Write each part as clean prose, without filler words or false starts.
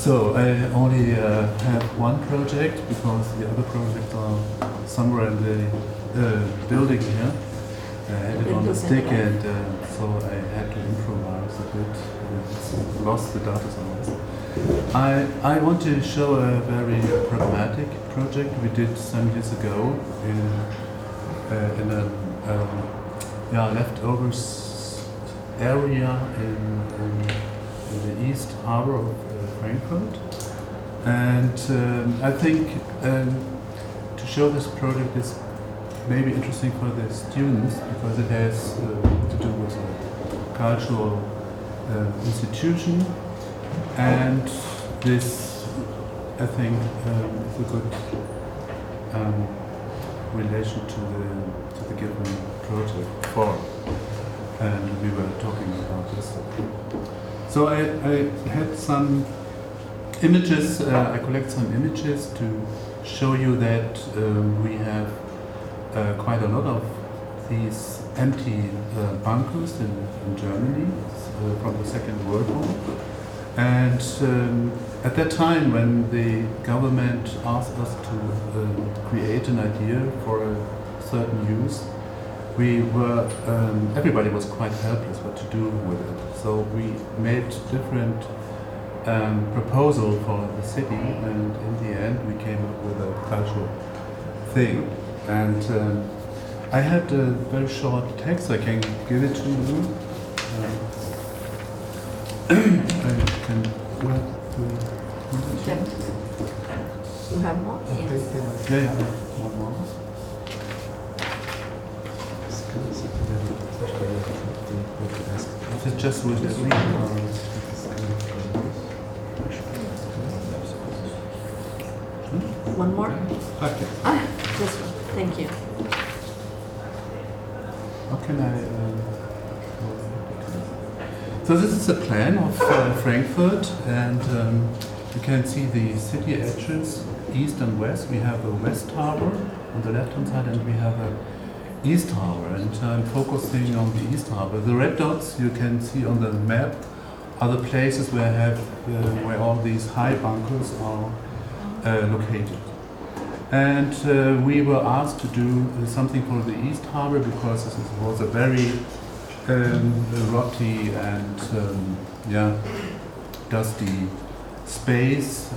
So I only have one project because the other projects are somewhere in the building here. I had it on the stick and so I had to improvise a bit. Lost the data somewhere. I want to show a very pragmatic project we did some years ago in a leftovers area in the East Harbor of Frankfurt. And I think to show this project is maybe interesting for the students because it has to do with a cultural institution, and this I think is a good relation to the given project form, and we were talking about this. So I had some images, I collect some images to show you that we have quite a lot of these empty bunkers in Germany from the Second World War. And at that time when the government asked us to create an idea for a certain use, we were, everybody was quite helpless what to do with it. So we made different proposal for the city, and in the end we came up with a cultural thing. And I had a very short text, I can give it to you. I can, you have more? Yes. Yeah, one more. Is it just with this one? One more? Okay. This one. Thank you. How can I... So this is a plan of Frankfurt, and you can see the city edges, east and west. We have a west harbor on the left-hand side, and we have a east harbor, and I'm focusing on the east harbor. The red dots you can see on the map are the places where all these high bunkers are located. And we were asked to do something for the East Harbor because this was a very rocky and dusty space,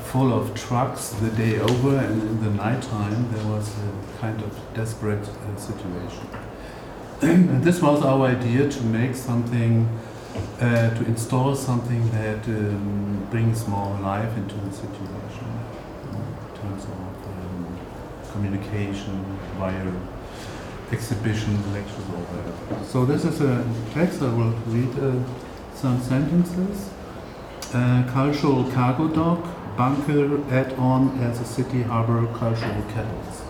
full of trucks the day over, and in the nighttime there was a kind of desperate situation. And this was our idea, to make something, to install something that brings more life into the situation. In terms of communication via exhibition, lectures, or whatever. So this is a text. I will read some sentences. Cultural cargo dock, bunker add-on as a city harbor cultural catalyst.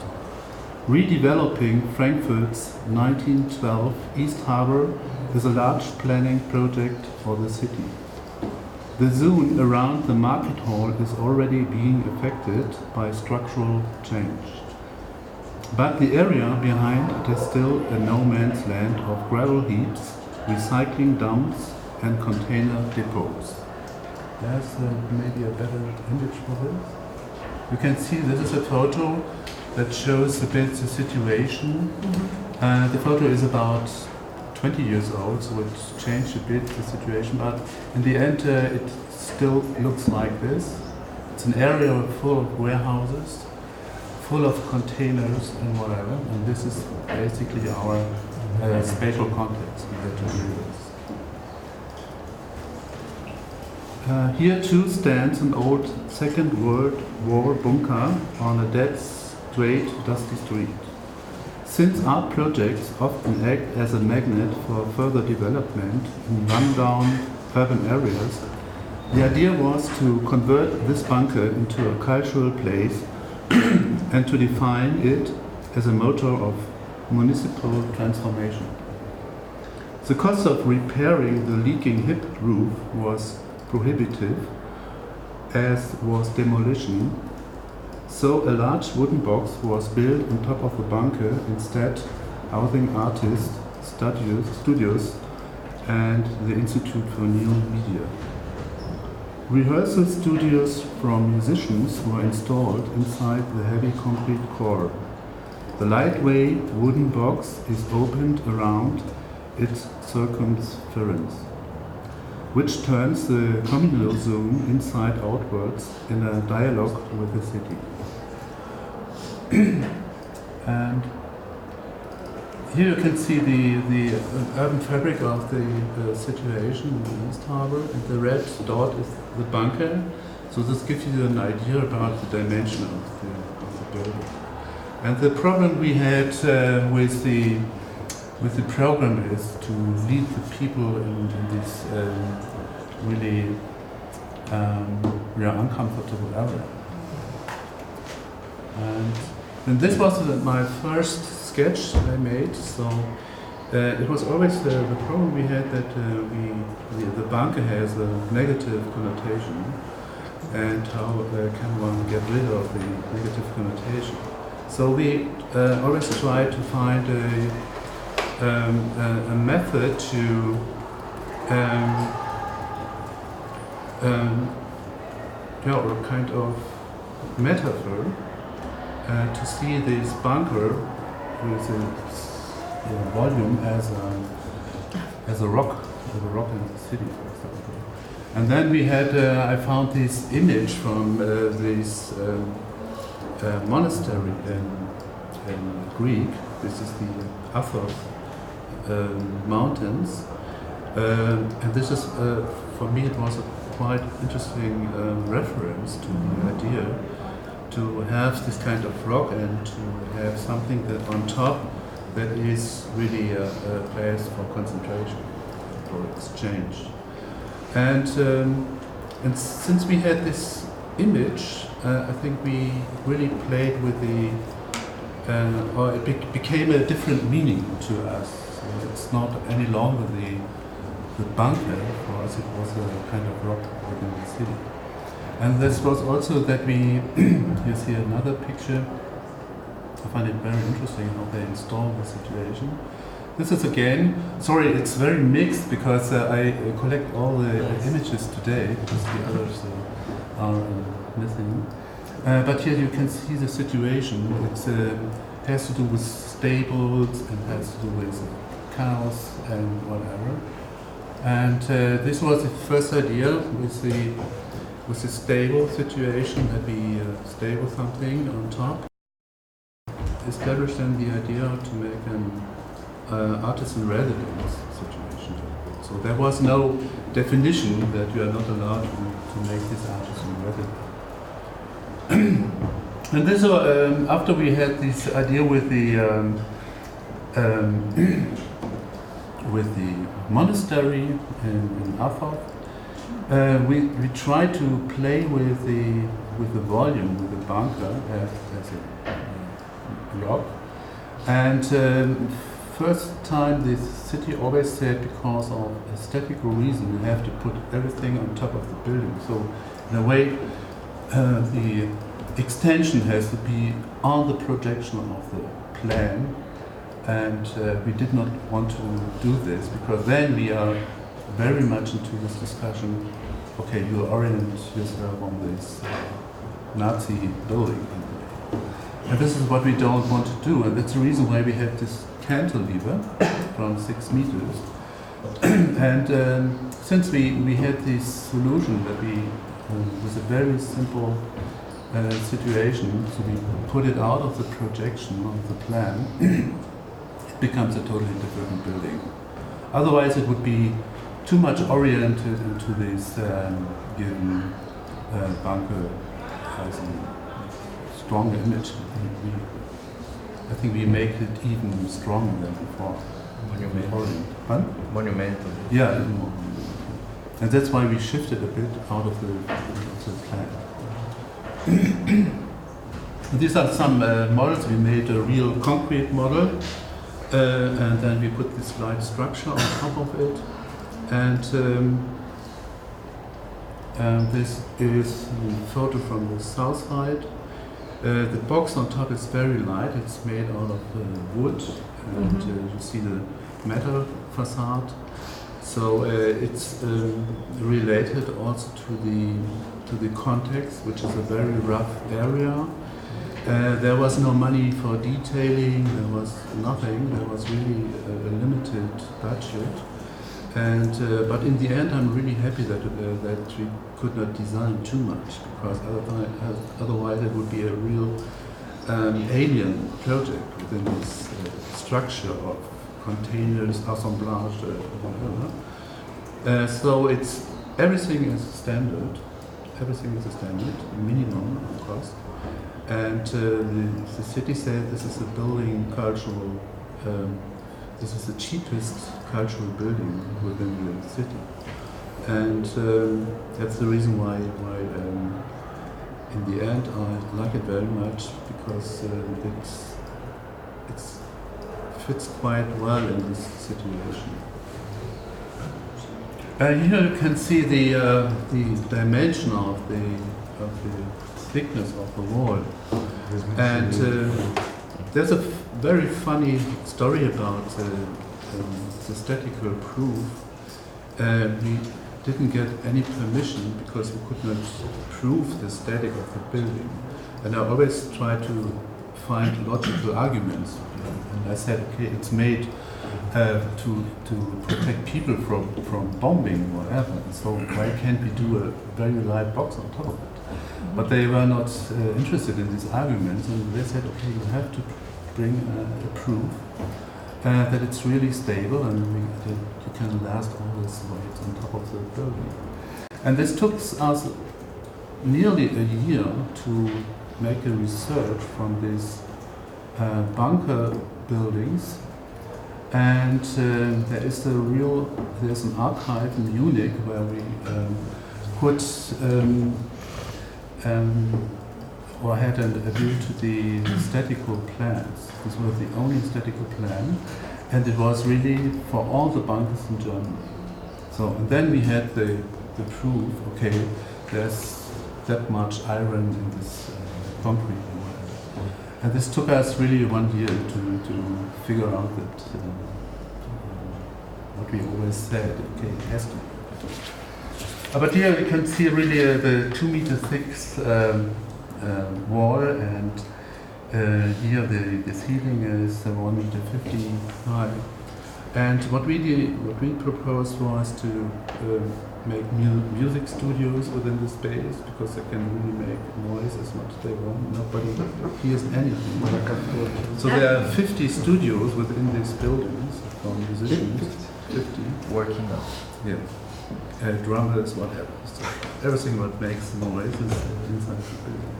Redeveloping Frankfurt's 1912 East Harbor is a large planning project for the city. The zone around the market hall is already being affected by structural change. But the area behind it is still a no-man's land of gravel heaps, recycling dumps, and container depots. There's maybe a better image for this. You can see this is a photo that shows a bit the situation. The photo is about 20 years old, so it changed a bit the situation, but in the end it still looks like this. It's an area full of warehouses, full of containers and whatever, and this is basically our spatial context we had to do this. Here too stands an old Second World War bunker on a dead, straight, dusty street. Since art projects often act as a magnet for further development in rundown urban areas, the idea was to convert this bunker into a cultural place and to define it as a motor of municipal transformation. The cost of repairing the leaking hip roof was prohibitive, as was demolition. So a large wooden box was built on top of the bunker, instead housing artists, studios, and the Institute for New Media. Rehearsal studios from musicians were installed inside the heavy concrete core. The lightweight wooden box is opened around its circumference, which turns the communal zone inside outwards in a dialogue with the city. And here you can see the urban fabric of the situation in the East Harbor, and the red dot is the bunker. So this gives you an idea about the dimension of the building. And the problem we had with the program is to lead the people in this really uncomfortable area. And this was my first sketch I made. So it was always the problem we had that the bunker has a negative connotation, and how can one get rid of the negative connotation? So we always try to find a method to or a kind of metaphor to see this bunker with a volume as a rock in the city, for example. And then we had I found this image from this monastery in Greek. This is the Athos mountains, and this is for me it was a quite interesting reference to the idea to have this kind of rock and to have something that on top that is really a place for concentration, for exchange. And since we had this image, I think we really played with or it became a different meaning to us. So it's not any longer the bunker. For us it was a kind of rock within the city. And this was also that you see another picture. I find it very interesting how they install the situation. This is again, sorry, it's very mixed because I collect all the images today because the others are missing. But here you can see the situation. It has to do with stables and has to do with cows and whatever. And this was the first idea with the stable situation, that we stable something on top. Established then the idea to make an artisan residence situation. So there was no definition that you are not allowed to make this artisan residence. And this, after we had this idea with the monastery in Athos, we tried to play with the volume, with the bunker as a rock. And first time the city always said, because of aesthetical reason, you have to put everything on top of the building. So in a way, the extension has to be on the projection of the plan. And we did not want to do this because then we are very much into this discussion. Okay, you orient yourself on this Nazi building. And this is what we don't want to do, and that's the reason why we have this cantilever from 6 meters. And since we had this solution that we, with a very simple situation, so we put it out of the projection of the plan, it becomes a totally different building. Otherwise it would be too much oriented into this given bunker as a strong image. I think we make it even stronger than before. Monumental. Yeah, and that's why we shifted a bit out of the plan. These are some models. We made a real concrete model, and then we put this light structure on top of it. And this is a photo from the south side. The box on top is very light. It's made out of wood, and you see the metal facade. So it's related also to the context, which is a very rough area. There was no money for detailing, there was nothing, there was really a limited budget. And but in the end, I'm really happy that we could not design too much, because otherwise it would be a real alien project within this structure of containers, assemblage, whatever. So it's everything is standard. Everything is a standard, minimum of cost. And the city said this is a building cultural. This is the cheapest cultural building within the city, and that's the reason why in the end I like it very much, because it fits quite well in this situation. Here you can see the dimension of the thickness of the wall, and there's a very funny story about the statistical proof. We didn't get any permission because we could not prove the static of the building. And I always try to find logical arguments. And I said, okay, it's made to protect people from bombing or whatever. So why can't we do a very light box on top of it? But they were not interested in these arguments, and they said, okay, you have to bring a proof that it's really stable and that you can last all this weight on top of the building. And this took us nearly a year to make a research from these bunker buildings. And there's an archive in Munich where we could or had a view to the statical plans. This was the only statical plan, and it was really for all the bunkers in Germany. So, and then we had the proof, okay, there's that much iron in this concrete. And this took us really 1 year to figure out that what we always said, okay, it has to be. But here you can see really the 2 meter thick wall, and here the ceiling is 1.50 meters high. And what we proposed was to make music studios within the space, because they can really make noise as much as they want. Nobody hears anything. So there are 50 studios within these buildings for musicians. 50 working out. Yeah. Drummers, whatever. So everything what makes noise is inside the building.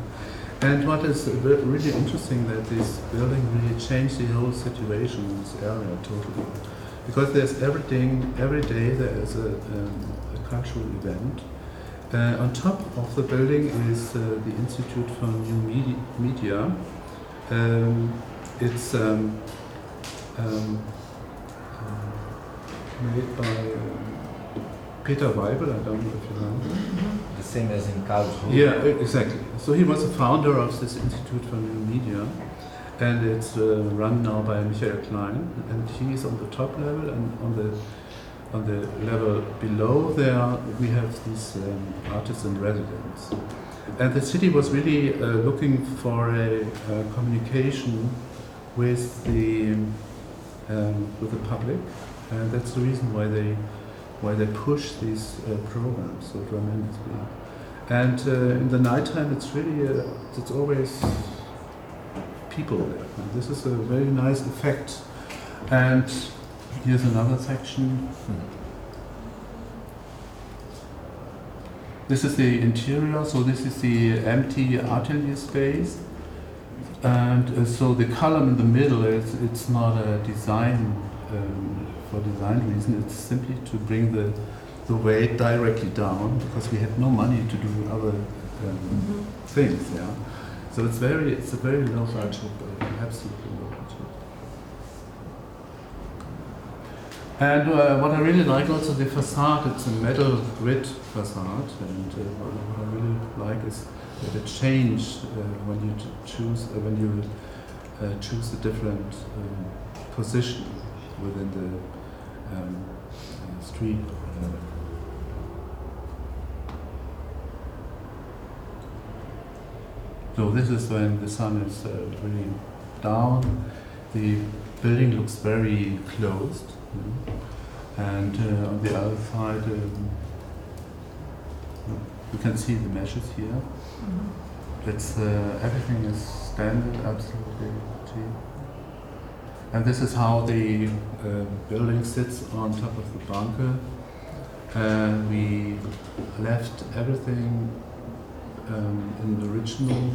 And what is really interesting, that this building really changed the whole situation in this area totally. Because there's everything, every day there is a cultural event. On top of the building is the Institute for New Media. It's made by Peter Weibel, I don't know if you know. The same as in Karlsruhe. Yeah, exactly. So he was the founder of this Institute for New Media, and it's run now by Michael Klein, and he is on the top level, and on the level below there we have these artists in residence. And the city was really looking for a communication with the public, and that's the reason why they push these programs so tremendously. And in the nighttime, it's really it's always people there. And this is a very nice effect. And here's another section. This is the interior. So this is the empty atelier space. And so the column in the middle it's not a design. For design reason, it's simply to bring the weight directly down, because we had no money to do other things. Yeah, so it's a very low budget, absolutely low budget. And what I really like also the facade. It's a metal grid facade, and what I really like is that it changed when you choose the different position within the street. So this is when the sun is really down. The building looks very closed, and on the other side you can see the meshes here. It's everything is standard, absolutely cheap. And this is how the building sits on top of the bunker. And we left everything in the original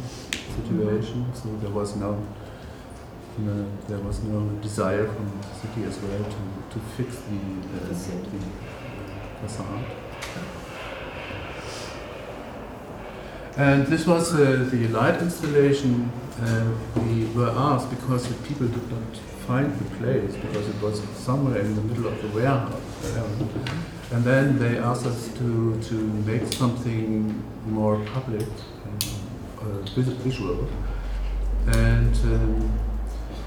situation, so there was no desire from the city as well to fix the facade. And this was the light installation. We were asked because the people did not find the place because it was somewhere in the middle of the warehouse. And then they asked us to make something more public, visual. And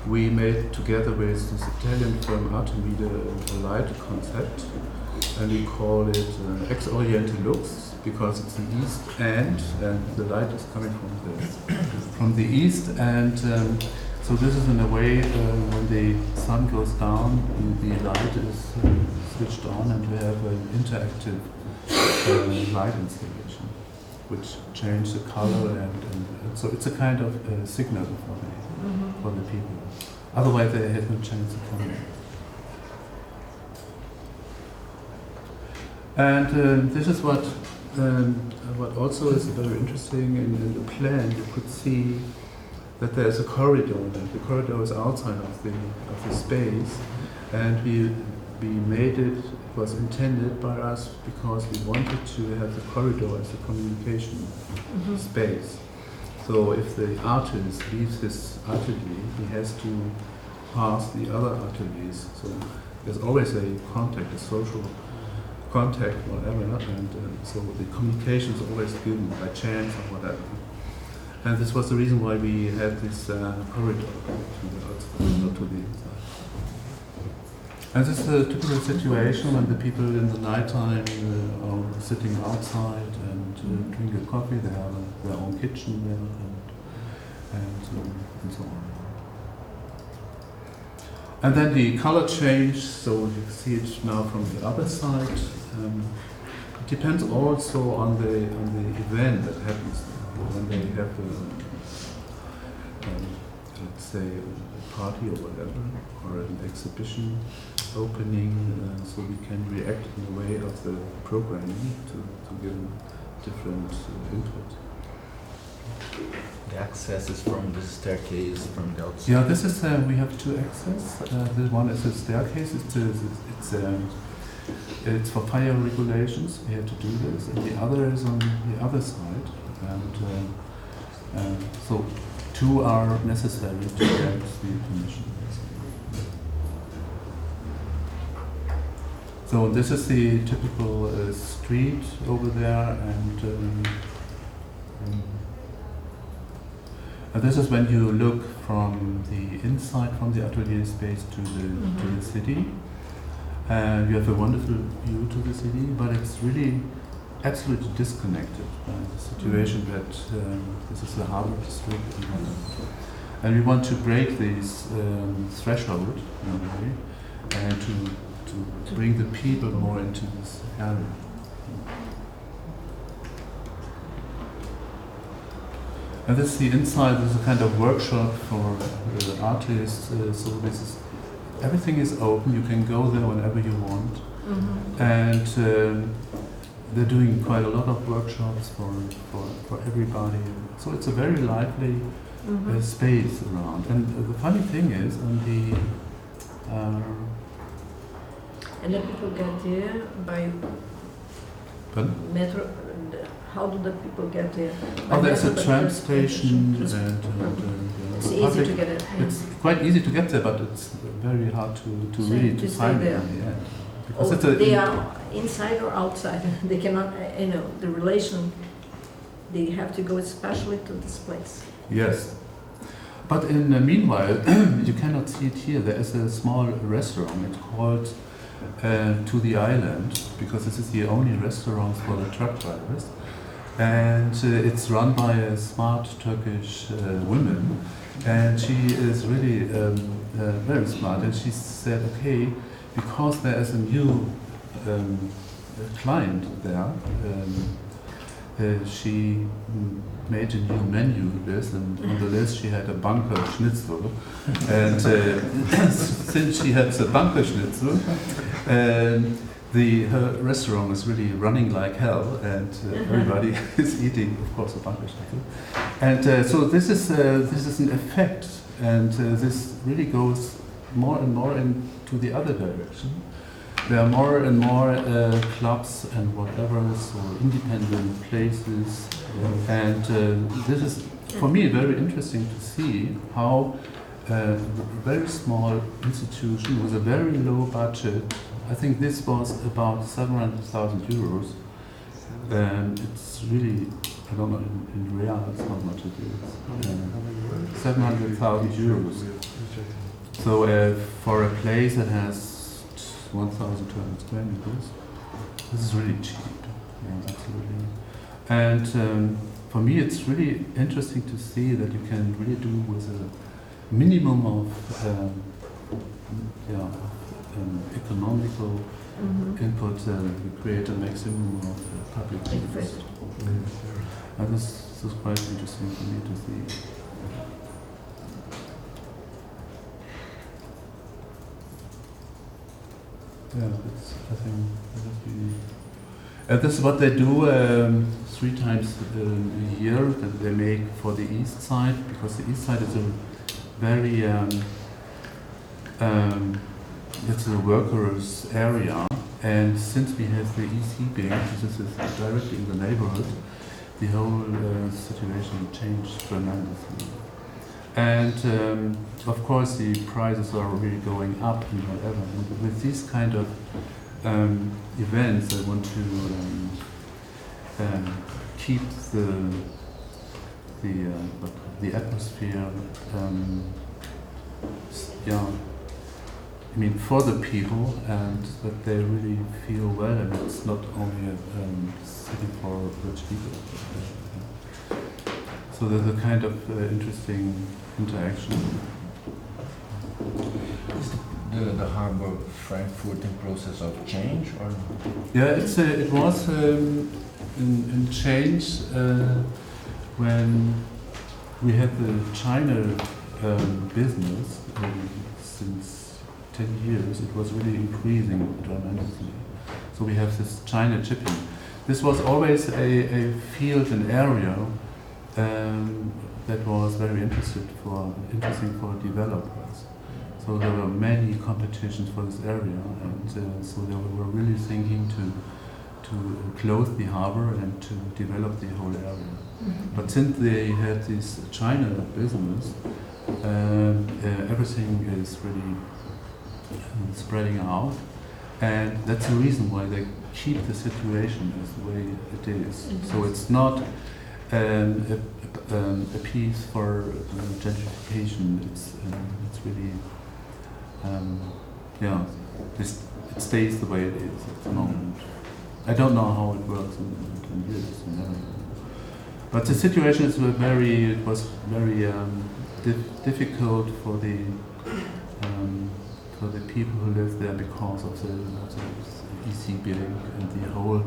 we made together with this Italian firm Arquitetura a light concept, and we call it Ex Oriente Lux because it's the east and the light is coming from the east. And so this is in a way when the sun goes down, the light is switched on, and we have an interactive light installation, which changes the color, and so it's a kind of signal for the people. Otherwise, they have no chance to come in. And this is what also is very interesting in the plan. You could see that there is a corridor. The corridor is outside of the space, and we made it. It was intended by us because we wanted to have the corridor as a communication space. So if the artist leaves his atelier, he has to pass the other ateliers. So there's always a contact, a social contact, whatever, and so the communication is always given by chance or whatever. And this was the reason why we had this corridor to the outside, not to the inside. And this is a typical situation when the people in the nighttime are sitting outside and drink a coffee. They have their own kitchen there and so on. And then the color change, so you see it now from the other side. It depends also on the event that happens when they have let's say a party or whatever, or an exhibition opening, so we can react in the way of the programming to give different input. The access is from the staircase from the outside. Yeah, this is we have two access. This one is a staircase. It's for fire regulations. We have to do this, and the other is on the other side. And so two are necessary to get the permission. So this is the typical street over there, and this is when you look from the inside, from the atelier space to the city. And you have a wonderful view to the city, but it's really absolutely disconnected by the situation that this is the harbor district, and we want to break this threshold in a way, and to bring the people more into this area. And this is the inside. This is a kind of workshop for the artists. So this is everything is open. You can go there whenever you want, and they're doing quite a lot of workshops for everybody. So it's a very lively space around. And the funny thing is, on the and then people get there by metro. How do the people get there? Oh, there's a tram station, and it's easy to get it. It's quite easy to get there, but it's very hard to really to find it in the end. Because they are inside or outside. They cannot, the relation. They have to go especially to this place. Yes, but in the meanwhile, you cannot see it here. There is a small restaurant. It's called to the island, because this is the only restaurant for the truck drivers. And it's run by a smart Turkish woman, and she is really very smart. And she said, okay, because there is a new client there, she made a new menu list, and on the list she had a bunker schnitzel. And since she had the bunker schnitzel, her restaurant is really running like hell, and everybody is eating, of course, a bunker schnitzel. And so this is an effect, and this really goes more and more into the other direction. There are more and more clubs and whatever, or independent places, and this is, for me, very interesting to see how a very small institution with a very low budget, I think this was about 700,000 euros, and it's really, I don't know, in real, it's not much it is, 700,000 euros. So for a place that has 1,200 square meters, this is really cheap. Yeah, absolutely. And for me, it's really interesting to see that you can really do with a minimum of economical input, create a maximum of public use. And this is quite interesting for me to see. Yeah, I think that would be. This is what they do 3 times a year, that they make for the east side, because the east side is a very it's a workers' area, and since we have the EC bank, this is directly in the neighborhood, the whole situation changed tremendously. And of course the prices are really going up and whatever. And with these kind of events, I want to keep the atmosphere. I mean, for the people, and that they really feel well, and it's not only a city for rich people. So there's a kind of interesting interaction. Is the harbor Frankfurt in process of change, or? Yeah, it was in change when we had the China business since 10 years. It was really increasing tremendously. So we have this China shipping. This was always a field, an area that was very interesting for developers. So there were many competitions for this area, and so they were really thinking to close the harbor and to develop the whole area. But since they had this China business, everything is really spreading out, and that's the reason why they keep the situation as the way it is. So it's not a piece for gentrification. It's really it stays the way it is at the moment. I don't know how it works in 10 years. But the situation is was very difficult for the people who live there, because of the EC building, and the whole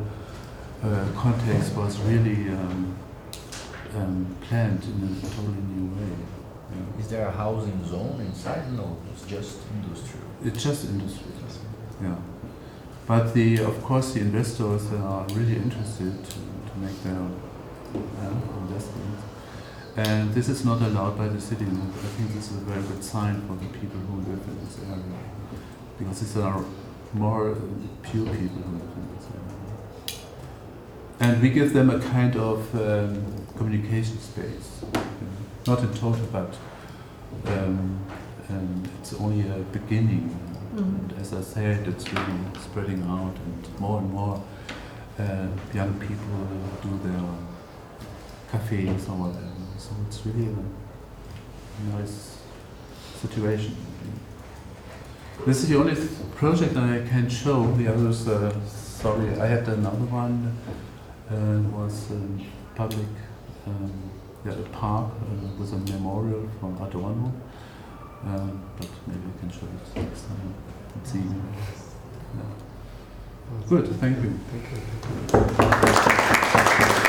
context was really planned in a totally new way. Yeah. Is there a housing zone inside? No, it's just industrial. It's just industry. Yeah. But of course the investors are really interested to make their investments. And this is not allowed by the city. And I think this is a very good sign for the people who live in this area, because these are more pure people who live in this area. And we give them a kind of communication space, not in total, but it's only a beginning. And as I said, it's really spreading out, and more young people do their cafes or whatever. So it's really a nice situation. This is the only project I can show. The others, sorry, I had another one. Was public, a park with a memorial from Dr.ª. But maybe I can show it next time. It's easy. Yeah. Good, thank you. Thank you.